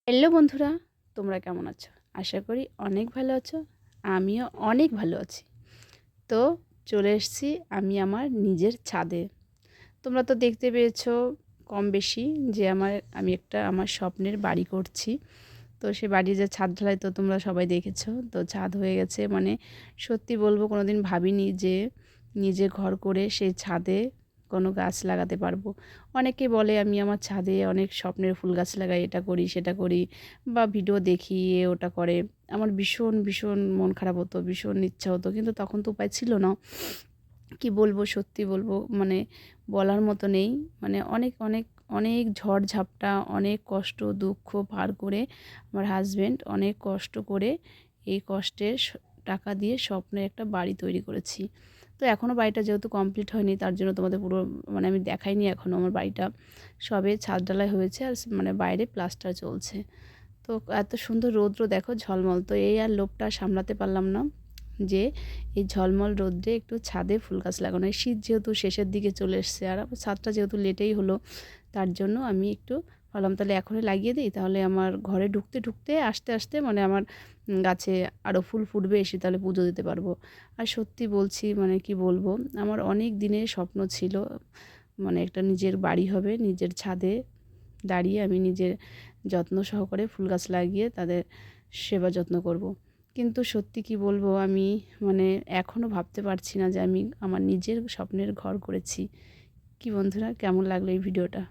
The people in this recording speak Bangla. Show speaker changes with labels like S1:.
S1: হ্যালো বন্ধুরা, তোমরা কেমন আছো? আশা করি অনেক ভালো আছো। আমিও অনেক ভালো আছি। তো চলে এসেছি আমি আমার নিজের ছাদে। তোমরা তো দেখতে পেয়েছো কম বেশি যে আমি একটা আমার স্বপ্নের বাড়ি করছি। তো সে বাড়ির যে ছাদ ঢালাই তো তোমরা সবাই দেখেছো। তো ছাদ হয়ে গেছে, মানে সত্যি বলবো কোনোদিন ভাবিনি যে নিজে ঘর করে সেই ছাদে কোনো গাছ লাগাতে পারবো। অনেকে বলে আমি আমার ছাদে অনেক স্বপ্নের ফুল গাছ লাগাই, এটা করি সেটা করি, বা ভিডিও দেখি ওটা করে। আমার ভীষণ ভীষণ মন খারাপ হতো, ভীষণ ইচ্ছা হতো, কিন্তু তখন তো উপায় ছিল না। কি বলবো, সত্যি বলবো, মানে বলার মতো নেই। মানে অনেক অনেক অনেক ঝড়-ঝাপটা, অনেক কষ্ট দুঃখ পার করে আমার হাসব্যান্ড অনেক কষ্ট করে এই কষ্টের টাকা দিয়ে স্বপ্নের একটা বাড়ি তৈরি করেছি। তো এখনও বাড়িটা যেহেতু কমপ্লিট হয়নি, তার জন্য তোমাদের পুরো মানে আমি দেখাইনি এখনও আমার বাড়িটা। সবে ছাদ ঢালাই হয়েছে আর মানে বাইরে প্লাস্টার চলছে। তো এত সুন্দর রৌদ্র দেখো ঝলমল, তো এই আর লোভটা সামলাতে পারলাম না যে এই ঝলমল রৌদ্রে একটু ছাদে ফুল গাছ লাগানো। এই শীত যেহেতু শেষের দিকে চলে এসছে আর আমার ছাদটা যেহেতু লেটেই হলো, তার জন্য আমি একটু ভাবলাম তাহলে এখনই লাগিয়ে দিই, তাহলে আমার ঘরে ঢুকতে ঢুকতে আস্তে আস্তে মানে আমার গাছে আরও ফুল ফুটবে, এসে তাহলে পুজো দিতে পারবো। আর সত্যি বলছি, মানে কি বলবো, আমার অনেক দিনের স্বপ্ন ছিল মানে একটা নিজের বাড়ি হবে, নিজের ছাদে দাঁড়িয়ে আমি নিজের যত্ন সহকারে ফুল গাছ লাগিয়ে তাদের সেবা যত্ন করব। কিন্তু সত্যি কি বলবো, আমি মানে এখনও ভাবতে পারছি না যে আমি আমার নিজের স্বপ্নের ঘর করেছি। কি বন্ধুরা, কেমন লাগলো এই ভিডিওটা?